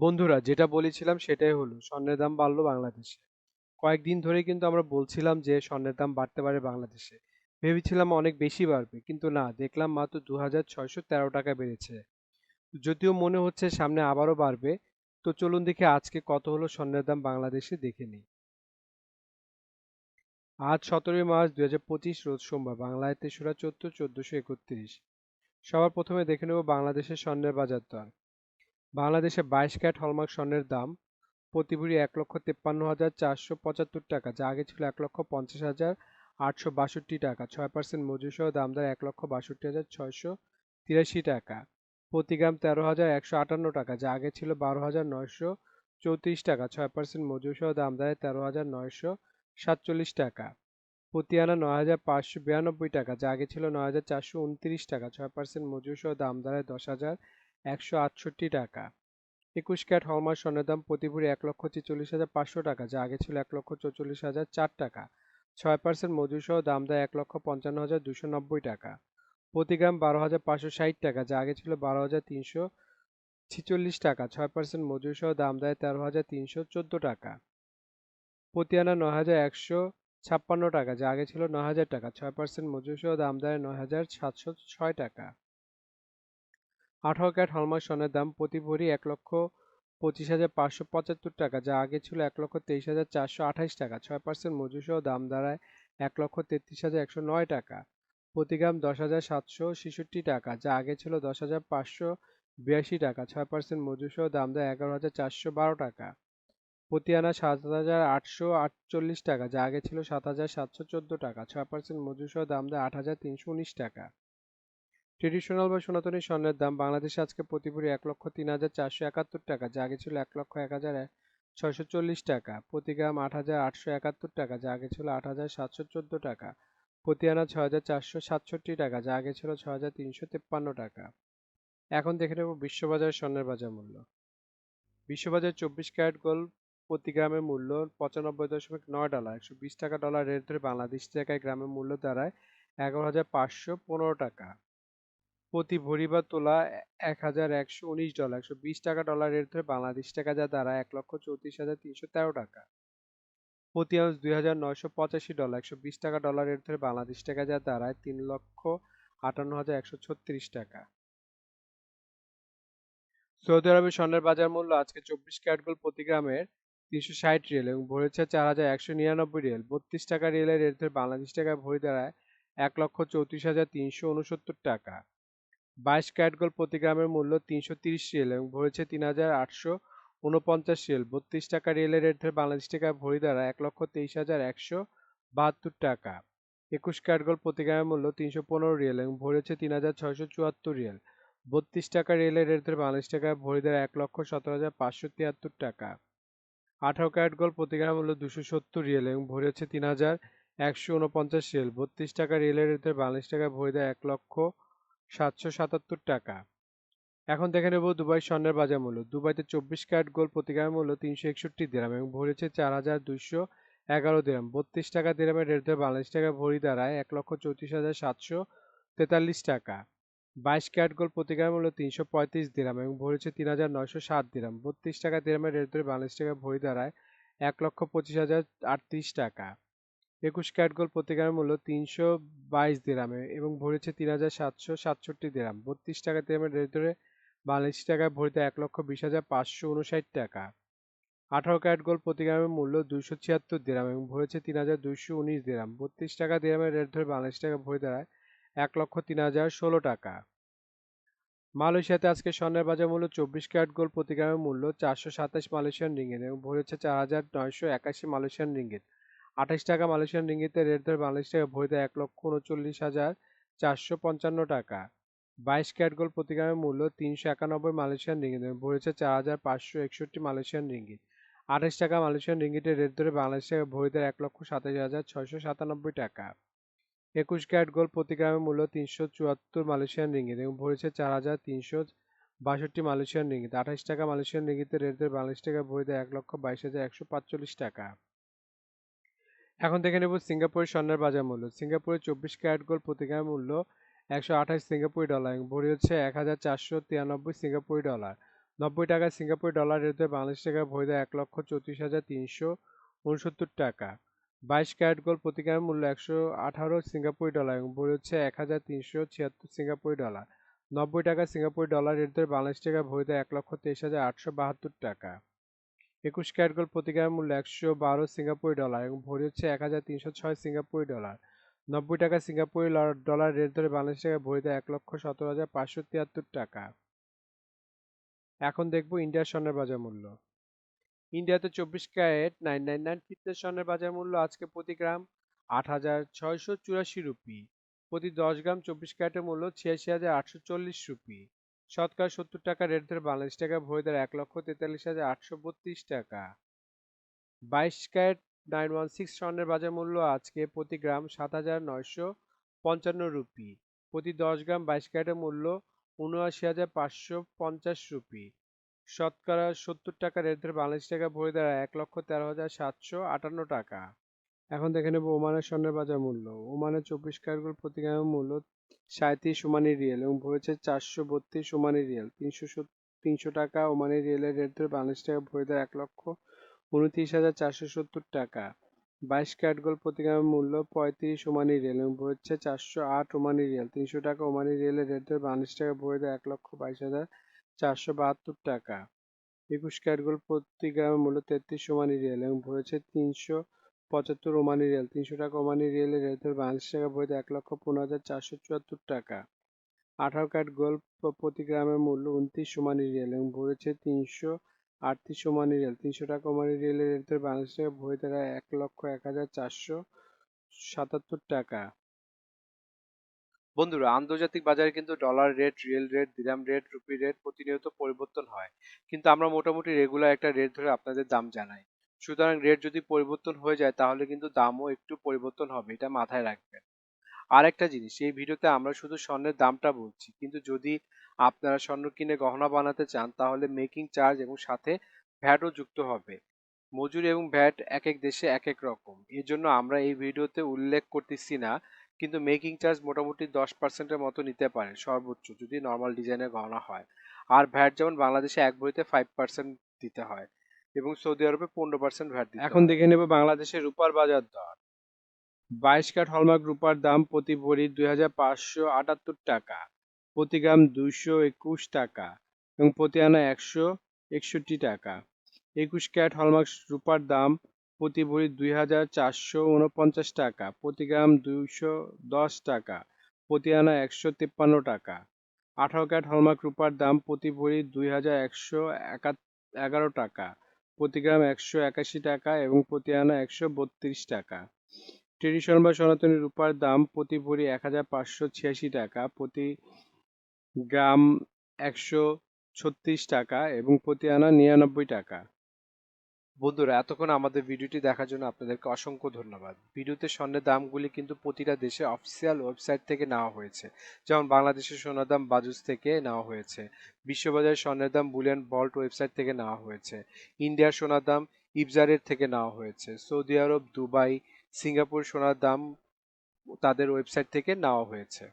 বন্ধুরা, যেটা বলেছিলাম সেটাই হলো, স্বর্ণের দাম বাড়লো বাংলাদেশে। কয়েকদিন ধরে কিন্তু আমরা বলছিলাম যে স্বর্ণের দাম বাড়তে পারে বাংলাদেশে। ভেবেছিলাম অনেক বেশি বাড়বে, কিন্তু না, দেখলাম মাত্র 2613 টাকা বেড়েছে। যদিও মনে হচ্ছে সামনে আবারও বাড়বে। তো চলুন দেখি আজকে কত হলো স্বর্ণের দাম বাংলাদেশে, দেখে নিই। আজ 17ই মার্চ 2025, রোজ সোমবার, বাংলায় 3রা চৈত্র 1431। সবার প্রথমে দেখে নেব বাংলাদেশের স্বর্ণের বাজার দর। বাংলাদেশে 22 ক্যারেট হলমার্ক স্বর্ণের দাম প্রতি ভরি 1,53,475 টাকা, যা আগে ছিল 1,50,862 টাকা। 6% মজুরি সহ দামদার 1,62,683 টাকা। প্রতি গ্রাম 13,158 টাকা, যা আগে ছিল 12,934 টাকা। 6% মজুরি সহ দামদারে 13,947 টাকা। প্রতি আনা 9,592 টাকা, যা আগে ছিল 9,429 টাকা। 6% মজুরি সহ দামদারে 10,168 টাকা। 21 ক্যারেট হলমার্ক স্বর্ণের দাম প্রতি ভরি 1,46,500 টাকা, যা আগে ছিল 1,44,004 টাকা। 6% মজুরি সহ দাম দেয় 1,55,290 টাকা। প্রতি গ্রাম 12,560 টাকা, যা আগে ছিল 12,346 টাকা। 6% মজুরি সহ দাম দেয় 13,314 টাকা। প্রতি আনা 9,156 টাকা, যা আগে ছিল 9,000 টাকা। 6% মজুরি সহ দাম দেয় 9,706 টাকা। 18 ক্যারেট হলমার্ক স্বর্ণের দাম প্রতি ভরি 1,25,575 টাকা, যা আগে ছিল 1,23,428 টাকা। 6% মজুরি সহ দাম দাঁড়ায় 1,33,109 টাকা। প্রতি গ্রাম 10,766 টাকা, যা আগে ছিল 10,582 টাকা। 6% মজুরি সহ দাম দেয় 11,412 টাকা। প্রতি আনা 7,848 টাকা, যা আগে ছিল 7,714 টাকা। 6% মজুরি সহ দাম দেয় 8,319 টাকা। ট্রেডিশনাল বা সনাতনী স্বর্ণের দাম বাংলাদেশে আজকে প্রতি ভরি 1,03,471 টাকা, যা আগে ছিল 1,01,640 টাকা। প্রতি গ্রাম 8,871 টাকা, যা আগে ছিল 8,714 টাকা। প্রতি আনা 6,467 টাকা, যা আগে ছিল 6,353 টাকা। এখন দেখে নেব বিশ্ববাজারে স্বর্ণের বাজার মূল্য। বিশ্ববাজারে 24 ক্যারেট গোল্ড প্রতি গ্রামের মূল্য 95.9 ডলার, 120 টাকা ডলার রেট ধরে বাংলাদেশ টাকায় গ্রামের মূল্য দাঁড়ায় 11,515 টাকা। প্রতি ভরি বা তোলা 1,119 ডলার, 120 টাকা ডলার রেট ধরে বাংলাদেশ টাকা, যা দাঁড়ায় 1,34,313 টাকা। প্রতি আউন্স 2,985 ডলার, 120 টাকা ডলার রেট ধরে বাংলাদেশ টাকা, যা দাঁড়ায় 3,58,136 টাকা। সৌদি আরবের স্বর্ণের বাজার মূল্য আজকে 24 ক্যারেট গোল্ড প্রতি গ্রামের 360 রিয়াল এবং ভরেছে 4,199 রিয়াল। 32 টাকা রিয়ালের রেট ধরে বাংলাদেশ টাকায় ভরি দাঁড়ায় 1,34,369 টাকা। 22 ক্যারেট গোল্ড প্রতি গ্রামের মূল্য 330 রিয়াল এবং ভরেছে 3,849 রিয়াল। 32 টাকা রিয়ালের রেট ধরে বাংলাদেশ টাকায় ভরি দাঁড়ায় 1,23,172 টাকা। 21 ক্যারেট গোল্ড প্রতি গ্রামের মূল্য 315 রিয়াল এবং ভরেছে 3,674 রিয়াল। 32 টাকা রিয়ালের রেট ধরে বাংলাদেশ টাকায় ভরি দাঁড়ায় 1,17,573 টাকা। 18 ক্যারেট গোল্ড প্রতি গ্রামের মূল্য 270 রিয়াল এবং ভরি হচ্ছে 3,149 রিয়াল। 32 টাকা রিয়ালের রেট ধরে বাংলাদেশ টাকায় ভরি দেয় 1,777 টাকা। এখন দেখে নেব দুবাই স্বর্ণের বাজার মূল্য। দুবাইতে 24 ক্যারেট গোল্ড প্রতি গ্রামের মূল্য 361 দিরহাম এবং ভরি হচ্ছে 4,211 দিরহাম। 32 টাকা দিরহামের রেট ধরে বাংলাদেশ টাকায় ভরি দাঁড়ায় 1,34,743 টাকা। 22 ক্যারেট গোল্ড প্রতি গ্রামের মূল্য 335 দিরহাম এবং ভরি হচ্ছে 3,907 দিরহাম। 32 টাকা দিরহামের রেট ধরে বাংলাদেশ টাকায় ভরি দাঁড়ায় 1,25,038 টাকা। 21 ক্যারেট গোল্ড প্রতি গ্রামের মূল্য 322 দিরহাম এবং ভরি হচ্ছে 3,767 দিরহাম। 32 টাকা দিরহামের রেট ধরে বাংলাদেশি টাকায় ভরিতে 1,20,559 টাকা। 18 ক্যারেট গোল্ড প্রতি গ্রামের মূল্য 276 দিরহাম এবং ভরি হচ্ছে 3,219 দিরহাম। 32 টাকা দিরহামের রেট ধরে বাংলাদেশি টাকায় ভরি দাঁড়ায় 1,03,016 টাকা। মালয়েশিয়াতে আজকে স্বর্ণের বাজার মূল্য 24 ক্যারেট গোল্ড প্রতি গ্রামের মূল্য 427 মালয়েশিয়ান রিঙ্গিত এবং ভরি হচ্ছে 4,981 মালয়েশিয়ান রিঙ্গিত। 28 টাকা মালয়েশিয়ান রিঙ্গিতের রেট ধরে বাংলাদেশ টাকা ভরি দেয় 1,39,455 টাকা। 22 ক্যারেট গোল্ড প্রতি গ্রামের মূল্য 391 মালয়েশিয়ান রিঙ্গিত এবং ভরি হচ্ছে 4,561 মালয়েশিয়ান রিঙ্গিত। 28 টাকা মালয়েশিয়ান রিঙ্গিতের রেট ধরে বাংলাদেশ টাকা ভরি দেয় 1,27,697 টাকা। 21 ক্যারেট গোল্ড প্রতি গ্রামের মূল্য 374 মালয়েশিয়ান রিঙ্গিত এবং ভরেছে 4,362 মালয়েশিয়ান রিঙ্গিত। 28 টাকা মালয়েশিয়ান রিঙ্গিতের রেট ধরে বাংলাদেশ টাকা ভরি দেয় 1,22,145 টাকা। এখন দেখে নেব সিঙ্গাপুরের স্বর্ণের বাজার মূল্য। সিঙ্গাপুরের 24 ক্যারেট গোল্ড প্রতি গ্রামের মূল্য 128 সিঙ্গাপুরি ডলার এবং ভরি হচ্ছে 1,493 সিঙ্গাপুরি ডলার। 90 টাকা সিঙ্গাপুরি ডলার রেট ধরে বাংলাদেশ টাকায় ভরি দেয় 1,34,369 টাকা। 22 ক্যারেট গোল্ড প্রতি গ্রামের মূল্য 118 সিঙ্গাপুরি ডলার এবং ভরি হচ্ছে 1,376 সিঙ্গাপুরি ডলার। 90 টাকা সিঙ্গাপুরি ডলার রেট ধরে বাংলাদেশ টাকায় ভরি দেয় 1,23,872 টাকা। 21 ক্যারেট গোল্ড প্রতি গ্রামের মূল্য 112 সিঙ্গাপুরি ডলার এবং ভরি হচ্ছে 1,306 সিঙ্গাপুরি ডলার। 90 টাকা সিঙ্গাপুরি ডলার রেট ধরে বাংলাদেশ টাকায় ভরি দেয় 1,17,573 টাকা। এখন দেখব ইন্ডিয়ার স্বর্ণের বাজার মূল্য। ইন্ডিয়াতে 24 ক্যারেট 999 ফিটনেস স্বর্ণের বাজার মূল্য আজকে প্রতি গ্রাম 8,684 রুপি। প্রতি 10 গ্রাম 24 ক্যারেটের মূল্য 86,840 রুপি। শতকরা 70 টাকা রেট ধরে বাংলাদেশ টাকা ভরি দেয় 1,43,832 টাকা। 22 ক্যারেট 916 স্বর্ণের বাজার মূল্য আজকে প্রতি গ্রাম 7,955 রুপি। প্রতি 10 গ্রাম 22 ক্যারেটের মূল্য ৭৯,৫৫০ রুপি। শতকরা 70 টাকা রেট ধরে বাংলাদেশ টাকা ভরি দেয় 1,13,758 টাকা। এখন দেখে নেব ওমানের স্বর্ণের বাজার মূল্য। ওমানের 24 ক্যারেট গোল্ড প্রতি গ্রামের মূল্য 37 ওমানি রিয়েল এবং ভরেছে 432 ওমানি রিয়েল। 300 টাকা ওমানি রিয়েলের রেট ধরে বাংলাদেশ টাকা ভরি দেয় 1,29,470 টাকা। 22 ক্যারেট গোল্ড প্রতি গ্রামের মূল্য 35 ওমানি রিয়েল এবং ভরেছে 408 ওমানি রিয়েল। 300 টাকা ওমানি রিয়েলের রেট ধরে বাংলাদেশ টাকা ভরি দেয় 1,22,472 টাকা। 21 ক্যারেট গোল্ড প্রতি গ্রামের মূল্য 33 ওমানি রিয়েল এবং ভরেছে 375 ওমানি রিয়েল। 300 টাকা ওমানি রিয়েলের রেট ধরে বাংলাদেশ টাকা ভরি দেয় 1,15,474 টাকা। 18 ক্যারেট গোল্ড প্রতি গ্রামের মূল্য 29 ওমানি রিয়েল এবং ভরেছে 338 ওমানি রিয়েল। 300 টাকা ওমানি রিয়েলের রেট ধরে বাংলাদেশ টাকা ভরি দেয় 1,01,477 টাকা। বন্ধুরা, আন্তর্জাতিক বাজারে কিন্তু ডলার রেট, রিয়েল রেট, দিরহাম রেট, রুপি রেট প্রতিনিয়ত পরিবর্তন হয়, কিন্তু আমরা মোটামুটি রেগুলার একটা রেট ধরে আপনাদের দাম জানাই। সুতরাং রেট যদি পরিবর্তন হয়ে যায় তাহলে কিন্তু দামও একটু পরিবর্তন হবে, এটা মাথায় রাখবেন। আর একটা জিনিস, এই ভিডিওতে আমরা শুধু স্বর্ণের দামটা বলছি, কিন্তু যদি আপনারা স্বর্ণ কিনে গহনা বানাতে চান তাহলে মেকিং চার্জ এবং সাথে ভ্যাটও যুক্ত হবে। মজুরি এবং ভ্যাট এক এক দেশে এক এক রকম, এর জন্য আমরা এই ভিডিওতে উল্লেখ করতেছি না, কিন্তু মেকিং চার্জ মোটামুটি 10%-এর মতো নিতে পারে সর্বোচ্চ, যদি নর্মাল ডিজাইনের গহনা হয়। আর ভ্যাট যেমন বাংলাদেশে এক ভরিতে 5% দিতে হয় এবং সৌদি আরবে 15% ভ্যাট দিতে হয়। এখন দেখে নেব বাংলাদেশের রূপার বাজার দর। 22 ক্যারেট হলমার্ক রূপার দাম প্রতি ভরি 2,578 টাকা, প্রতি গ্রাম 221 টাকা এবং প্রতি আনা 161 টাকা। 21 ক্যারেট হলমার্ক রূপার দাম প্রতি ভরি 2,449 টাকা, প্রতি গ্রাম 210 টাকা, প্রতি আনা 153 টাকা। 18 ক্যারেট হলমার্ক রূপার দাম প্রতি ভরি 2,111 টাকা, প্রতি গ্রাম 181 টাকা এবং প্রতি আনা 132 টাকা। ট্রেডিশনাল বা সনাতনী রূপার দাম প্রতি ভরি 1,586 টাকা, প্রতি গ্রাম 136 টাকা এবং প্রতি আনা 99 টাকা। বন্ধুরা, এতক্ষণ আমাদের ভিডিওটি দেখার জন্য আপনাদেরকে অসংখ্য ধন্যবাদ। ভিডিওতে স্বর্ণের দামগুলি কিন্তু প্রতিটা দেশে অফিসিয়াল ওয়েবসাইট থেকে নেওয়া হয়েছে, যেমন বাংলাদেশের সোনার দাম বাজুস থেকে নেওয়া হয়েছে, বিশ্ববাজার স্বর্ণের দাম বুলিয়ান ভল্ট ওয়েবসাইট থেকে নেওয়া হয়েছে, ইন্ডিয়ার সোনার দাম ইবজারের থেকে নেওয়া হয়েছে, সৌদি আরব, দুবাই, সিঙ্গাপুর সোনার দাম তাদের ওয়েবসাইট থেকে নেওয়া হয়েছে।